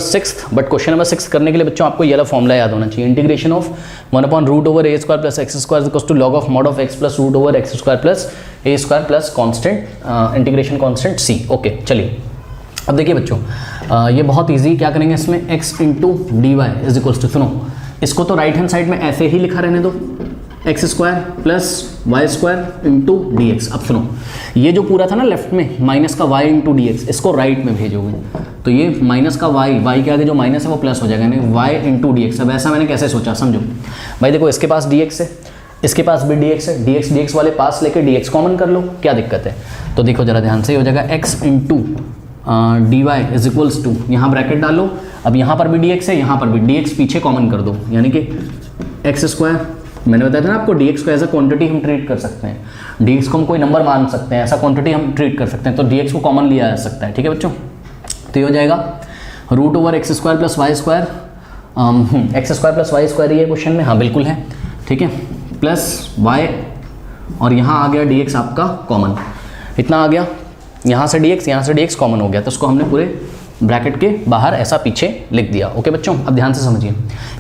Sixth, but question number 6 करने के लिए बच्चों आपको ये वाला फॉर्मूला याद होना चाहिए, integration of 1/√a² plus x square equals to log of mod of x plus √x square plus a square plus constant integration constant c। Okay चलिए अब देखिए बच्चों ये बहुत इजी, क्या करेंगे इसमें x into D Y is equals to, सुनो इसको तो राइट हैंड साइड में ऐसे ही लिखा रहने दो, X square plus Y square into D X. अब सुनो ये जो पूरा था ना लेफ्ट में माइनस का वाई इंटू डी एक्स, इसको राइट में भेजोगे तो ये माइनस का वाई के आगे जो माइनस है वो प्लस हो जाएगा, यानी वाई इंटू डी एक्स। अब ऐसा मैंने कैसे सोचा समझो भाई, देखो इसके पास डी एक्स है, इसके पास भी डी एक्स है, डी एक्स वाले पास लेके डी एक्स कॉमन कर लो, क्या दिक्कत है। तो देखो जरा ध्यान से, हो जाएगा X into D Y is equals to, यहाँ ब्रैकेट डालो, अब यहाँ पर भी डी एक्स है, यहाँ पर भी डी एक्स पीछे कॉमन कर दो, यानी कि एक्स स्क्वायर, मैंने बताया था ना आपको dx को एज अ क्वांटिटी हम ट्रीट कर सकते हैं, dx को हम कोई नंबर मान सकते हैं, ऐसा क्वांटिटी हम ट्रीट कर सकते हैं, तो dx को कॉमन लिया जा सकता है, ठीक है बच्चों। तो ये हो जाएगा √x square plus Y square, X square plus Y square ये क्वेश्चन में, हाँ बिल्कुल है, ठीक है, प्लस y और यहाँ आ गया dx आपका कॉमन, इतना आ गया, यहाँ से dx कॉमन हो गया, तो उसको हमने पूरे ब्रैकेट के बाहर ऐसा पीछे लिख दिया। ओके बच्चों अब ध्यान से समझिए,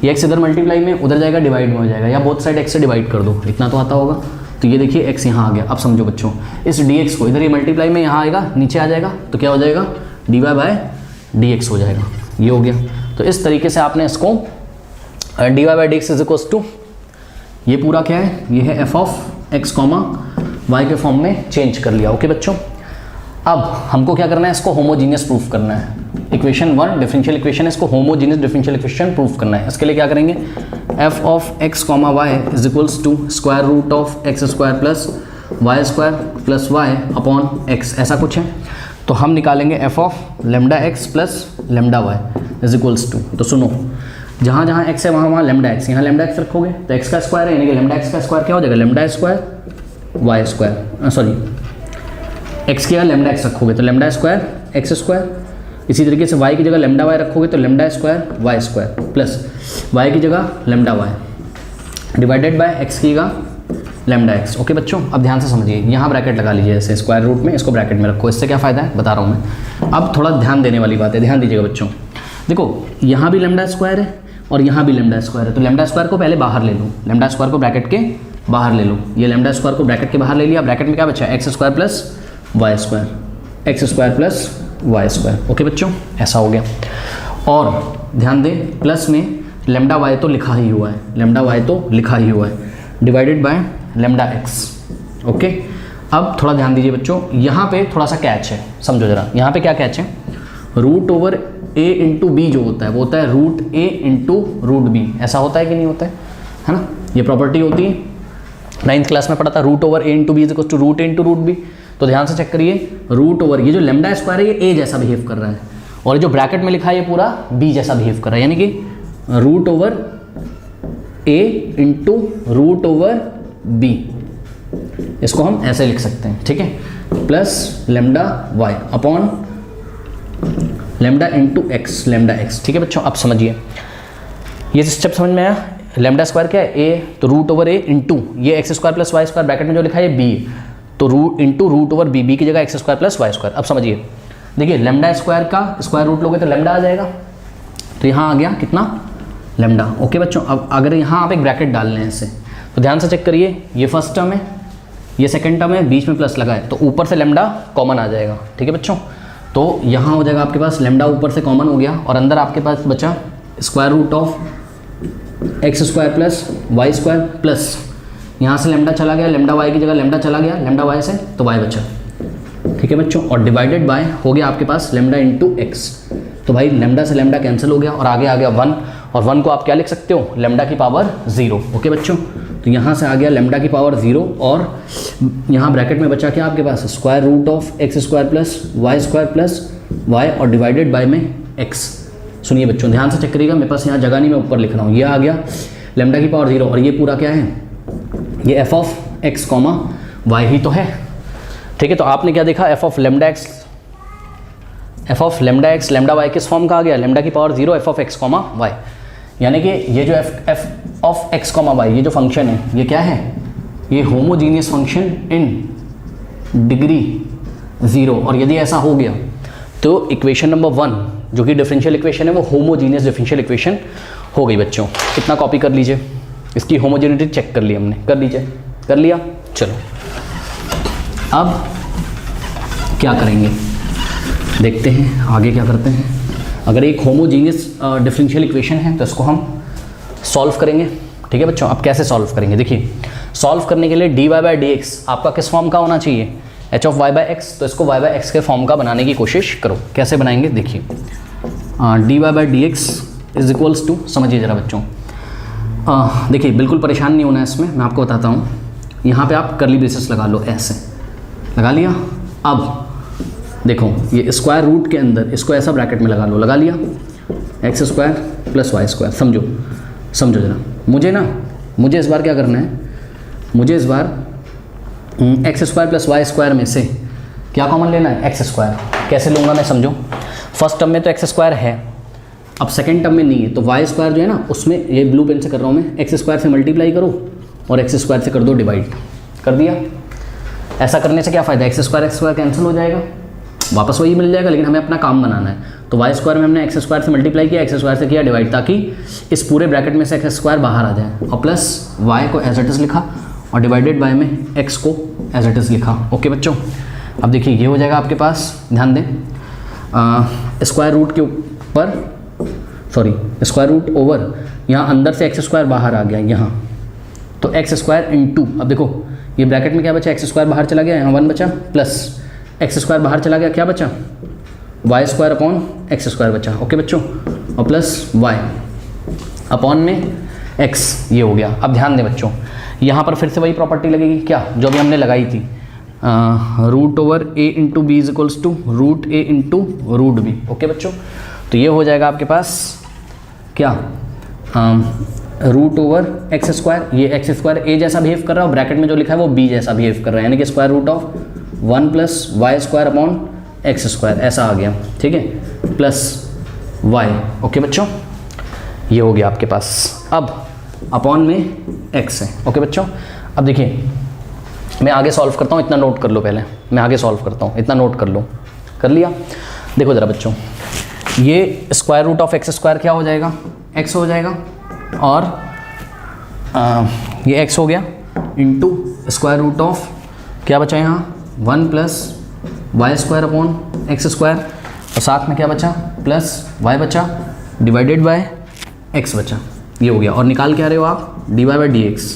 ये x इधर मल्टीप्लाई में, उधर जाएगा डिवाइड में हो जाएगा, या बोथ साइड x से डिवाइड कर दो, इतना तो आता होगा। तो ये देखिए x यहाँ आ गया, अब समझो बच्चों इस dx को इधर ये मल्टीप्लाई में यहाँ आएगा, नीचे आ जाएगा, तो क्या हो जाएगा dy बाय dx हो जाएगा, ये हो गया। तो इस तरीके से आपने इसको dy by dx is equals to, ये पूरा क्या है, ये है f of x comma y के फॉर्म में चेंज कर लिया। ओके बच्चों अब हमको क्या करना है, इसको होमोजीनियस प्रूफ करना है, इक्वेशन 1 डिफरेंशियल इक्वेशन है, इसको होमोजीनियस डिफरेंशियल इक्वेशन प्रूफ करना है। इसके लिए क्या करेंगे, f of x comma Y is equals to square root of x square plus Y square plus Y upon x, ऐसा कुछ है। तो हम निकालेंगे f of lambda x plus lambda Y is equals to, तो सुनो जहाँ जहाँ x है वहाँ लेमडा x, यहाँ लेमडा x रखोगे तो x का स्क्वायर है, यानी कि लेमडा x का स्क्वायर क्या हो जाएगा, lambda square Y square, sorry x की जगह लेमडा x रखोगे तो लेमडा स्क्वायर एक्स स्क्वायर, इसी तरीके से y की जगह लेमडा y रखोगे तो lambda square Y square plus y की जगह lambda y divided by x की जगह लेमडा x। ओके बच्चों अब ध्यान से समझिए, यहाँ ब्रैकेट लगा लीजिए ऐसे स्क्वायर रूट में, इसको ब्रैकेट में रखो, इससे क्या फ़ायदा है बता रहा हूँ मैं। अब थोड़ा ध्यान देने वाली बात है, ध्यान दीजिएगा बच्चों, देखो यहाँ भी लेमडा स्क्वायर है और यहाँ भी लेमडा स्क्वायर है, तो लेमडा स्क्वायर को पहले बाहर ले लो, लेमडा स्क्वायर को ब्रैकेट के बाहर ले लो, ये लेमडा स्क्वायर को ब्रैकेट के बाहर ले लिया, ब्रैकेट में क्या बचा, X square plus Y square, X square plus Y square. Okay बच्चों ऐसा हो गया, और ध्यान दें प्लस में लेमडा वाई तो लिखा ही हुआ है, लेमडा वाई तो लिखा ही हुआ है, divided by lambda x. Okay अब थोड़ा ध्यान दीजिए बच्चों, यहाँ पे थोड़ा सा कैच है, समझो जरा, यहाँ पे क्या कैच है, root over a into B जो होता है वो होता है root a into root B, ऐसा होता है कि नहीं होता है ना, ये प्रॉपर्टी होती है, 9th क्लास में पढ़ा था, root over a into B is equal to root a into root B. तो ध्यान से चेक करिए, रूट ओवर ये जो लेमडा स्क्वायर है ये a जैसा बिहेव कर रहा है, और जो ब्रैकेट में लिखा है ये पूरा b जैसा बिहेव कर रहा है, यानी कि root over a into root over b, इसको हम ऐसे लिख सकते हैं, ठीक है, plus lambda y upon lambda into X, lambda x। ठीक है बच्चों अब समझिए, ये स्टेप समझ में आया, लेमडा स्क्वायर क्या है a, तो रूट ओवर a इंटू ये x square plus Y square, bracket में जो लिखा है b, तो root into root over B, की जगह X square plus Y square. अब समझिए, देखिए लेमडा स्क्वायर का स्क्वायर रूट लोगे तो लेमडा आ जाएगा, तो यहाँ आ गया कितना लेमडा। ओके बच्चों अब अगर यहाँ आप एक ब्रैकेट डाल लें ऐसे, तो ध्यान से चेक करिए, ये फर्स्ट टर्म है, ये सेकंड टर्म है, बीच में प्लस लगा है, तो ऊपर से लेमडा कॉमन आ जाएगा। ठीक है बच्चों, तो यहाँ हो जाएगा आपके पास लेमडा ऊपर से कॉमन हो गया, और अंदर आपके पास बचा square root of x square plus Y square plus यहाँ से लेमडा चला गया, लेमडा वाई की जगह लेमडा चला गया, लेमडा वाई से तो वाई बचा। ठीक है बच्चों, और डिवाइडेड बाय हो गया आपके पास लेमडा इंटू एक्स, तो भाई लेमडा से लेमडा कैंसिल हो गया और आगे आ गया 1, और 1 को आप क्या लिख सकते हो, लेमडा की पावर 0। ओके बच्चों, तो यहाँ से आ गया लेमडा की पावर 0, और यहाँ ब्रैकेट में बचा क्या आपके पास, square root of x square plus y और डिवाइडेड बाय में एक्स। सुनिए बच्चों ध्यान से चेक करिएगा, मेरे पास यहाँ जगह नहीं, मैं ऊपर लिख रहा हूँ, ये आ गया लेमडा की पावर 0, और ये पूरा क्या है, ये F of X comma Y ही तो है। ठीक है, तो आपने क्या देखा, F of lambda X lambda Y किस फॉर्म का आ गया, लेमडा की power 0 F of X comma Y, यानी कि ये जो F of X comma Y ये जो फंक्शन है ये क्या है, ये होमोजीनियस फंक्शन इन डिग्री 0, और यदि ऐसा हो गया तो इक्वेशन नंबर 1 जो कि डिफरेंशियल इक्वेशन है वो होमोजीनियस डिफरेंशियल इक्वेशन हो गई बच्चों। इतना कॉपी कर लीजिए, इसकी होमोजेनिटी चेक कर ली हमने, कर लीजिए, कर लिया। चलो अब क्या करेंगे देखते हैं, आगे क्या करते हैं। अगर एक होमोजीनियस डिफरेंशियल इक्वेशन है तो इसको हम सॉल्व करेंगे, ठीक है बच्चों। अब कैसे सॉल्व करेंगे, देखिए सॉल्व करने के लिए dy बाई डी एक्स आपका किस फॉर्म का होना चाहिए, h of y by X, तो इसको y बाई एक्स के फॉर्म का बनाने की कोशिश करो। कैसे बनाएंगे देखिए, dy by D x is equals to, समझिए ज़रा बच्चों, देखिए बिल्कुल परेशान नहीं होना है इसमें, मैं आपको बताता हूँ। यहाँ पे आप कर्ली ब्रेसेस लगा लो, ऐसे लगा लिया। अब देखो ये स्क्वायर रूट के अंदर इसको ऐसा ब्रैकेट में लगा लो, लगा लिया, X square plus Y square. समझो समझो जरा, मुझे इस बार क्या करना है, मुझे इस बार x square plus Y square में से क्या कॉमन लेना है, एक्स स्क्वायर। कैसे लूँगा मैं, समझो। फर्स्ट टर्म में तो एक्स स्क्वायर है, अब सेकेंड टर्म में नहीं है, तो वाई स्क्वायर जो है ना उसमें, ये ब्लू पेन से कर रहा हूँ मैं, एक्स स्क्वायर से मल्टीप्लाई करो और एक्स स्क्वायर से कर दो डिवाइड, कर दिया। ऐसा करने से क्या फ़ायदा, एक्स स्क्वायर कैंसिल हो जाएगा, वापस वही मिल जाएगा, लेकिन हमें अपना काम बनाना है। तो वाई स्क्वायर में हमने एक्स स्क्वायर से मल्टीप्लाई किया, एक्स स्क्वायर से किया डिवाइड, ताकि इस पूरे ब्रैकेट में से एक्स स्क्वायर बाहर आ जाए, और प्लस वाई को एज इट इज़ लिखा और डिवाइडेड बाय में एक्स को एज इट इज़ लिखा। ओके बच्चों, अब देखिए ये हो जाएगा आपके पास, ध्यान दें, स्क्वायर रूट के ऊपर, सॉरी स्क्वायर रूट ओवर, यहाँ अंदर से एक्स स्क्वायर बाहर आ गया यहाँ, तो एक्स स्क्वायर इंटू, अब देखो ये ब्रैकेट में क्या बचा, एक्स स्क्वायर बाहर चला गया, यहाँ 1 बचा, प्लस एक्स स्क्वायर बाहर चला गया, क्या बचा, Y square upon x square बचा। ओके बच्चों, और प्लस वाई अपॉन में एक्स, ये हो गया। अब ध्यान दें बच्चों, यहाँ पर फिर से वही प्रॉपर्टी लगेगी क्या, जो भी हमने लगाई थी, root over A into B is equals to root A into root B. Okay बच्चों, तो ये हो जाएगा आपके पास क्या, रूट ओवर एक्स स्क्वायर, ये एक्स स्क्वायर ए जैसा बिहेव कर रहा है और ब्रैकेट में जो लिखा है वो बी जैसा बिहेव कर रहा है, यानी कि square root of 1 plus Y square upon x square, ऐसा आ गया, ठीक है, प्लस वाई। ओके बच्चों, ये हो गया आपके पास। अब अपॉन में एक्स है। ओके बच्चों, अब देखिए मैं आगे सॉल्व करता हूँ, इतना नोट कर लो पहले, मैं आगे सॉल्व करता हूँ, इतना नोट कर लो, कर लिया। देखो ज़रा बच्चों, ये square root of x square क्या हो जाएगा, एक्स हो जाएगा, और ये एक्स हो गया इंटू स्क्वायर रूट ऑफ क्या बचा यहाँ 1 plus Y square upon x square, और साथ में क्या बचा, प्लस वाई बचा डिवाइडेड बाय एक्स बचा, ये हो गया। और निकाल के आ रहे हो आप D Y by D X,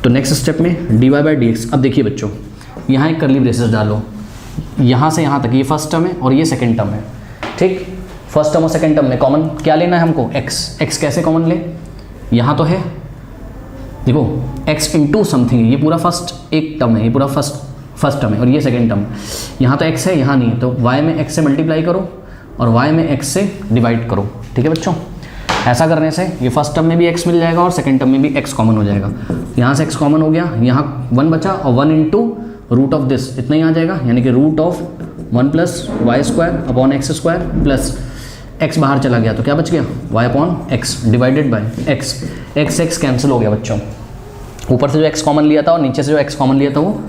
तो नेक्स्ट स्टेप में D Y by D X. अब देखिए बच्चों, यहाँ एक कर्ली ब्रेसेस डालो, यहाँ से यहाँ तक, ये फर्स्ट टर्म है और ये सेकेंड टर्म है, ठीक। फर्स्ट टर्म और सेकेंड टर्म में कॉमन क्या लेना है हमको, एक्स। एक्स कैसे कॉमन ले, यहाँ तो है, देखो एक्स इंटू समथिंग, ये पूरा फर्स्ट एक टर्म है, ये पूरा फर्स्ट टर्म है और ये सेकेंड टर्म, यहाँ तो एक्स है यहाँ नहीं है, तो वाई में एक्स से मल्टीप्लाई करो और वाई में एक्स से डिवाइड करो, ठीक है बच्चों। ऐसा करने से ये फर्स्ट टर्म में भी एक्स मिल जाएगा और सेकेंड टर्म में भी एक्स कॉमन हो जाएगा। यहाँ से एक्स कॉमन हो गया, यहाँ 1 बचा और 1 इंटू रूट ऑफ दिस, इतना ही आ जाएगा, यानी कि root of 1 plus Y square upon x square, plus X बाहर चला गया तो क्या बच गया, Y upon X divided by X. X cancel हो गया बच्चों, ऊपर से जो एक्स कॉमन लिया था और नीचे से जो एक्स कॉमन लिया था वो,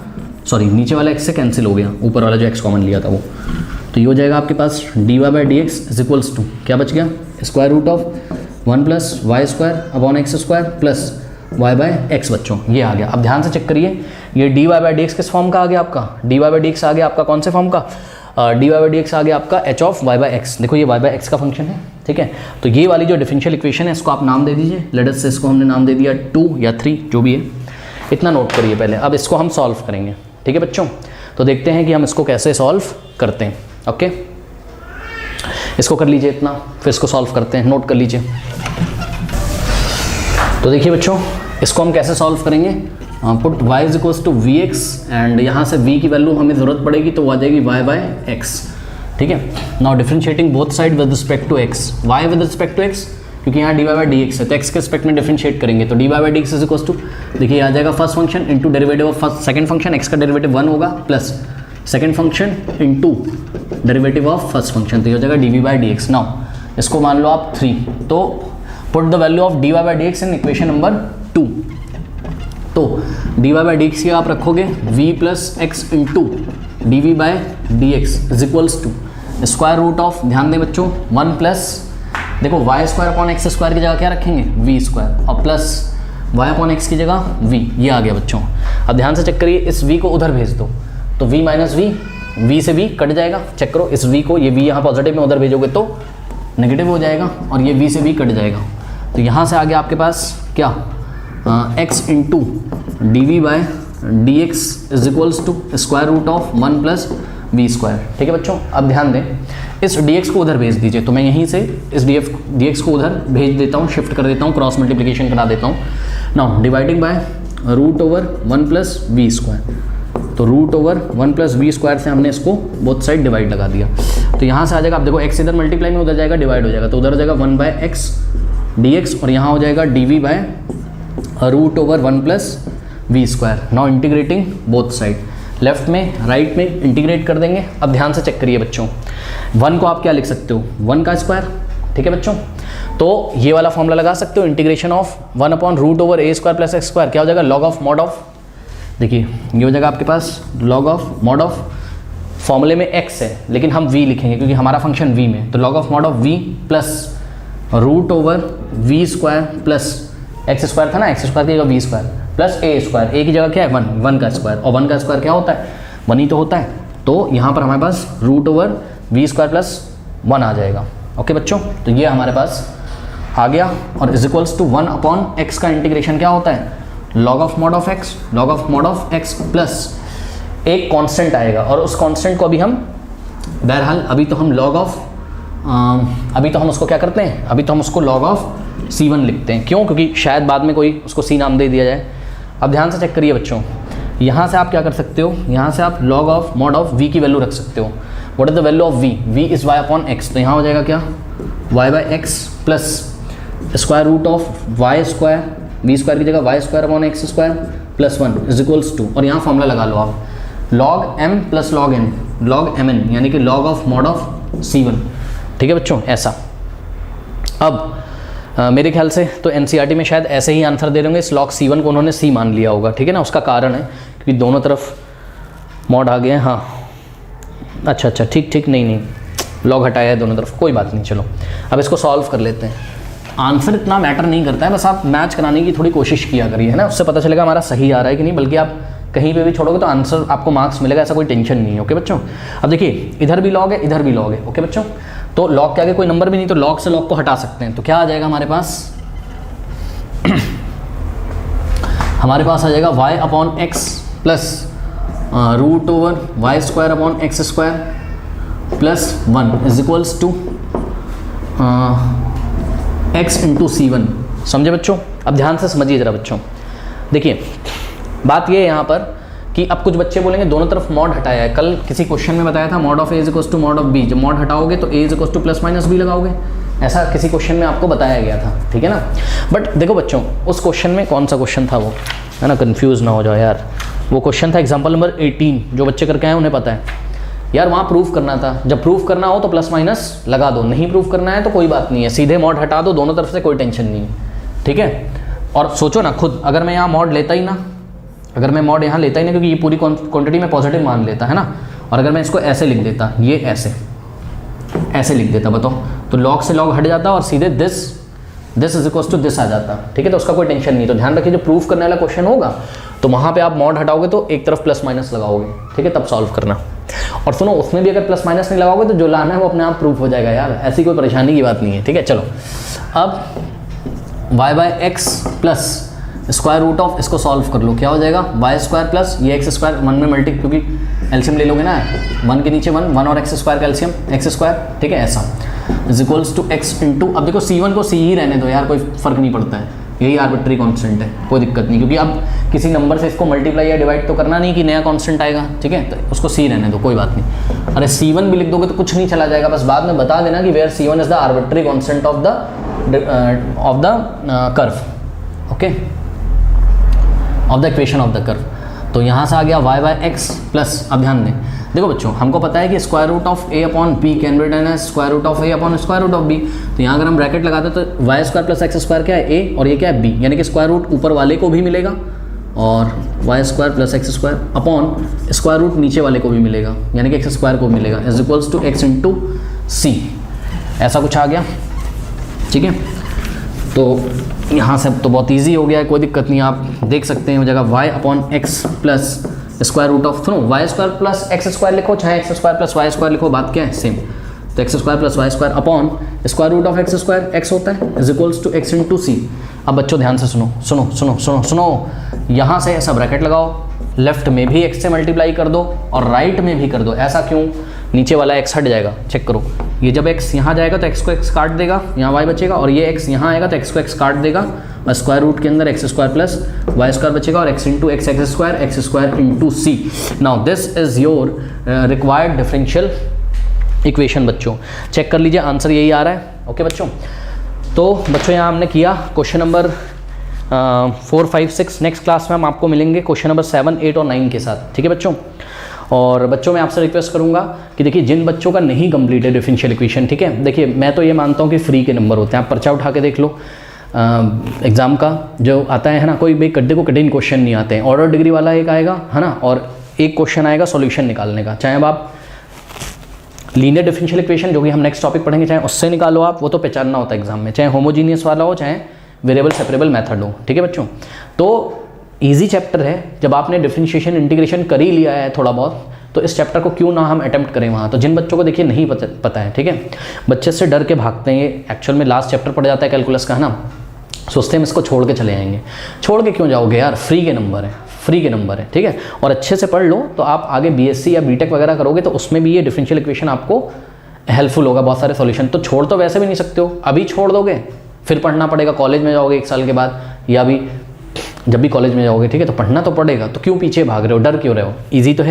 सॉरी नीचे वाला एक्स से कैंसिल हो गया, ऊपर वाला जो एक्स कॉमन लिया था वो, तो ये हो जाएगा आपके पास d Y by D x is equals to क्या बच गया, square root of 1 plus Y square upon x square plus y by x बच्चों, ये आ गया। अब ध्यान से चेक करिए, ये d Y by D x किस फॉर्म का आ गया आपका, d Y by D x आ गया आपका कौन से फॉर्म का, d Y by D x आ गया आपका h of y by x. देखो ये वाई बाई एक्स का फंक्शन है, ठीक है। तो ये वाली जो डिफरेंशियल इक्वेशन है इसको आप नाम दे दीजिए, लेट अस से इसको हमने नाम दे दिया 2 या 3 जो भी है, इतना नोट करिए पहले। अब इसको हम सॉल्व करेंगे, ठीक है बच्चों। तो देखते हैं कि हम इसको कैसे सॉल्व करते हैं। ओके, इसको कर लीजिए इतना, फिर इसको सॉल्व करते हैं, नोट कर लीजिए। तो देखिए बच्चों, इसको हम कैसे सॉल्व करेंगे, put y is equals to V X, and यहाँ से v की वैल्यू हमें ज़रूरत पड़ेगी तो आ जाएगी y बाय एक्स, ठीक है। Now differentiating both side with respect to x, y with respect to x, क्योंकि यहाँ D Y by D X है तो x के रिस्पेक्ट में डिफरेंशिएट करेंगे, तो D Y by D x is equals to, देखिए आ जाएगा first function into derivative of second function, x का डेरिवेटिव 1 होगा plus second function into derivative of first function, तो ये हो जाएगा D v by D x. Now इसको मान लो आप 3, तो put the value of d Y by D x in equation number 2, तो D Y by D x की आप रखोगे v plus x into d v by D x is equals to, square root of, ध्यान दें बच्चों, 1 plus, देखो y square upon x square की जगह क्या रखेंगे, वी स्क्वायर, और प्लस वाई अपॉन एक्स की जगह वी, ये आ गया बच्चों। अब ध्यान से चेक करिए, इस वी को उधर भेज दो तो वी माइनस वी से वी कट जाएगा। चेक करो, इस वी को, ये वी यहाँ पॉजिटिव में उधर भेजोगे तो नेगेटिव हो जाएगा, और ये वी से वी कट जाएगा। तो यहाँ से आ गया आपके पास क्या, x into d v by d x is equals to square root of 1 plus v square. ठीक है बच्चों, अब ध्यान दें, इस dx को उधर भेज दीजिए, तो मैं यहीं से इस dx को उधर भेज देता हूँ, शिफ्ट कर देता हूँ, क्रॉस मल्टीप्लिकेशन करा देता हूँ। Now dividing by root over 1 plus v square, तो root over 1 plus v square से हमने इसको बोथ साइड डिवाइड लगा दिया। तो यहाँ से आ जाएगा, आप देखो x इधर मल्टीप्लाई में उधर जाएगा, डिवाइड हो जाएगा, तो उधर हो जाएगा 1 बाय एक्स डी एक्स, और यहाँ हो जाएगा D v by root over 1 plus v square. Now integrating both side, left में राइट में इंटीग्रेट कर देंगे। अब ध्यान से चेक करिए बच्चों, 1 को आप क्या लिख सकते हो, 1 का स्क्वायर। ठीक है बच्चों, तो ये वाला फॉर्मूला लगा सकते हो, integration of 1 upon root over a square plus x square, क्या हो जाएगा, लॉग ऑफ मॉड ऑफ, देखिए ये हो जाएगा आपके पास लॉग ऑफ मॉड ऑफ, फॉर्मूले में x है लेकिन हम v लिखेंगे क्योंकि हमारा फंक्शन v में, तो log of mod of v plus root over v square plus x square था ना, एक्स स्क्वायर की जगह v square plus a square, a की जगह क्या है 1 का स्क्वायर, और 1 का स्क्वायर क्या होता है, 1 ही तो होता है। तो यहाँ पर हमारे पास root over v square plus 1 आ जाएगा। ओके बच्चों, तो ये हमारे पास आ गया, और is equals to 1 upon x का इंटीग्रेशन क्या होता है, log of mod of x, log of mod of x plus एक कांस्टेंट आएगा, और उस कांस्टेंट को अभी हम बहरहाल अभी तो हम लॉग ऑफ अभी तो हम उसको क्या करते हैं, अभी तो हम उसको लॉग ऑफ C1 लिखते हैं। क्यों, क्योंकि शायद बाद में कोई उसको C नाम दे दिया जाए। अब ध्यान से चेक करिए बच्चों, यहाँ से आप क्या कर सकते हो, यहाँ से आप log of mod of v की वैल्यू रख सकते हो। What is the value of v is y upon x, तो यहाँ हो जाएगा क्या, y by x plus square root of y square, v square की जगह y square upon x square plus 1 is equals to, और यहाँ फॉर्मूला लगा लो आप, log m plus log n, log mn यानी कि log of mod of C1। ठीक है बच्चों, ऐसा। अब मेरे ख्याल से तो NCERT में शायद ऐसे ही आंसर दे रहे होंगे, इस लॉग C1 को उन्होंने C मान लिया होगा। ठीक है ना, उसका कारण है क्योंकि दोनों तरफ मॉड आ गए हैं। हाँ अच्छा ठीक नहीं लॉग हटाया है दोनों तरफ, कोई बात नहीं। चलो अब इसको सॉल्व कर लेते हैं। आंसर इतना मैटर नहीं करता है, बस आप मैच कराने की थोड़ी कोशिश किया करिए, है ना, उससे पता चलेगा हमारा सही आ रहा है कि नहीं, बल्कि आप कहीं पे भी छोड़ोगे तो आंसर आपको मार्क्स मिलेगा, ऐसा कोई टेंशन नहीं है। ओके बच्चों, अब देखिए इधर भी लॉग है इधर भी लॉग है। ओके बच्चों, तो लॉग के आगे कोई नंबर भी नहीं, तो लॉग से लॉग को हटा सकते हैं, तो क्या आ जाएगा हमारे पास हमारे पास आ जाएगा y upon x plus root over y square upon x square plus 1 is equals to x into C1। समझे बच्चों, अब ध्यान से समझिए ज़रा बच्चों। देखिए बात ये है यहाँ पर कि अब कुछ बच्चे बोलेंगे दोनों तरफ मॉड हटाया है, कल किसी क्वेश्चन में बताया था mod of a is equals to mod of b, जब मॉड हटाओगे तो a is equals to plus minus b लगाओगे, ऐसा किसी क्वेश्चन में आपको बताया गया था। ठीक है ना, बट देखो बच्चों उस क्वेश्चन में कौन सा क्वेश्चन था वो, है ना, कंफ्यूज ना हो जाओ यार, वो क्वेश्चन था एग्जाम्पल नंबर 18, जो बच्चे करके आए उन्हें पता है यार, वहाँ प्रूफ करना था। जब प्रूफ करना हो तो प्लस माइनस लगा दो, नहीं प्रूफ करना है तो कोई बात नहीं है, सीधे मॉड हटा दो, दोनों तरफ से कोई टेंशन नहीं है। ठीक है, और सोचो ना खुद, अगर मैं यहाँ मॉड लेता ही ना, अगर मैं मॉड यहाँ लेता ही ना, क्योंकि ये पूरी क्वांटिटी में पॉजिटिव मान लेता है ना, और अगर मैं इसको ऐसे लिख देता, ये ऐसे लिख देता, बताओ, तो लॉग से लॉग हट जाता और सीधे this is equals to this आ जाता। ठीक है, तो उसका कोई टेंशन नहीं। तो ध्यान रखिए, जब प्रूफ करने वाला क्वेश्चन होगा तो वहाँ पे आप मॉड हटाओगे तो एक तरफ प्लस माइनस लगाओगे। ठीक है, तब सॉल्व करना। और सुनो, उसमें भी अगर प्लस माइनस नहीं लगाओगे तो जो लाना है वो अपने आप प्रूफ हो जाएगा यार, ऐसी कोई परेशानी की बात नहीं है। ठीक है, चलो अब y by x plus square root of, इसको सॉल्व कर लो, क्या हो जाएगा, वाई स्क्वायर प्लस ये एक्स स्क्वायर, 1 में मल्टी, क्योंकि एलसीएम ले लोगे ना, 1 के नीचे 1 और एक्स स्क्वायर का एलसीएम एक्स स्क्वायर। ठीक है, ऐसा is equals to x into, अब देखो C1 को C ही रहने दो यार, कोई फर्क नहीं पड़ता है, यही आर्बिट्री कांस्टेंट है, कोई दिक्कत नहीं, क्योंकि अब किसी नंबर से इसको मल्टीप्लाई या डिवाइड तो करना नहीं कि नया कांस्टेंट आएगा। ठीक है, तो उसको C रहने दो, कोई बात नहीं। अरे C1 भी लिख दोगे तो कुछ नहीं चला जाएगा, बस बाद में बता देना कि where C1 is the arbitrary constant of the curve. Okay, of the equation of the curve. तो यहाँ से आ गया y बाई एक्स प्लस, अब ध्यान दें, देखो बच्चों हमको पता है कि square root of a upon b can be written as square root of a upon square root of b। तो यहाँ अगर हम ब्रैकेट लगाते हैं तो y square plus x square क्या है a, और ये क्या है b, यानी कि स्क्वायर रूट ऊपर वाले को भी मिलेगा और y square plus x square upon square root नीचे वाले को भी मिलेगा, यानी कि एक्स स्क्वायर को मिलेगा, is equals to x into c. ऐसा कुछ आ गया, ठीक है। तो यहाँ से तो बहुत इजी हो गया है, कोई दिक्कत नहीं, आप देख सकते हैं जगह y upon x plus square root of सुनो y square plus x square लिखो, चाहे x square plus Y square लिखो, बात क्या है सेम। तो x square plus Y square upon square root of x square x होता है, is equals to x into c. अब बच्चों ध्यान से सुनो सुनो सुनो सुनो सुनो, यहाँ से ऐसा ब्रैकेट लगाओ, लेफ्ट में भी एक्स से मल्टीप्लाई कर दो और राइट में भी कर दो। ऐसा क्यों? नीचे वाला एक्स हट जाएगा, चेक करो, ये जब एक्स यहाँ जाएगा तो एक्स को एक्स काट देगा, यहाँ वाई बचेगा, और ये एक्स यहाँ आएगा तो एक्स को एक्स काट देगा, और स्क्वायर रूट के अंदर x square plus Y square बचेगा, और x into x square into c. Now this is your required differential equation. बच्चों चेक कर लीजिए, आंसर यही आ रहा है। ओके बच्चों, तो बच्चों यहाँ हमने किया क्वेश्चन नंबर 4, 5, 6। नेक्स्ट क्लास में हम आपको मिलेंगे क्वेश्चन नंबर 7, 8 और 9 के साथ, ठीक है बच्चों। और बच्चों मैं आपसे रिक्वेस्ट करूंगा कि देखिए जिन बच्चों का नहीं कंप्लीट है डिफरेंशियल इक्वेशन, ठीक है, देखिए मैं तो ये मानता हूँ कि फ्री के नंबर होते हैं, आप पर्चा उठा के देख लो एग्ज़ाम का जो आता है ना, कोई भाई कड्डे को कठिन क्वेश्चन नहीं आते हैं, ऑर्डर डिग्री वाला एक आएगा है ना, और एक क्वेश्चन आएगा सॉल्यूशन निकालने का, चाहे अब आप लीनियर डिफरेंशियल इक्वेशन जो कि हम नेक्स्ट टॉपिक पढ़ेंगे, चाहे उससे निकालो आप, वो तो पहचानना होता है एग्जाम में, चाहे होमोजीनियस वाला हो, चाहे वेरिएबल सेपरेबल मेथड हो, ठीक है बच्चों। तो ईजी चैप्टर है, जब आपने डिफरेंशिएशन इंटीग्रेशन कर ही लिया है थोड़ा बहुत, तो इस चैप्टर को क्यों ना हम अटेम्प्ट करें वहाँ। तो जिन बच्चों को देखिए नहीं पता है, ठीक है, बच्चे से डर के भागते हैं, ये एक्चुअल में लास्ट चैप्टर पड़ जाता है कैलकुलस का, है ना, सोचते हैं हम इसको छोड़ के चले जाएंगे। छोड़ के क्यों जाओगे यार, फ्री के नंबर है, फ्री के नंबर है, ठीक है। और अच्छे से पढ़ लो तो आप आगे बीएससी या बीटेक वगैरह करोगे तो उसमें भी ये डिफरेंशियल इक्वेशन आपको हेल्पफुल होगा, बहुत सारे सॉल्यूशन। तो छोड़ तो वैसे भी नहीं सकते हो, अभी छोड़ दोगे फिर पढ़ना पड़ेगा, कॉलेज में जाओगे 1 साल के बाद, या भी जब भी कॉलेज में जाओगे, ठीक है, तो पढ़ना तो पड़ेगा, तो क्यों पीछे भाग रहे हो, डर क्यों रहे हो, ईजी तो है।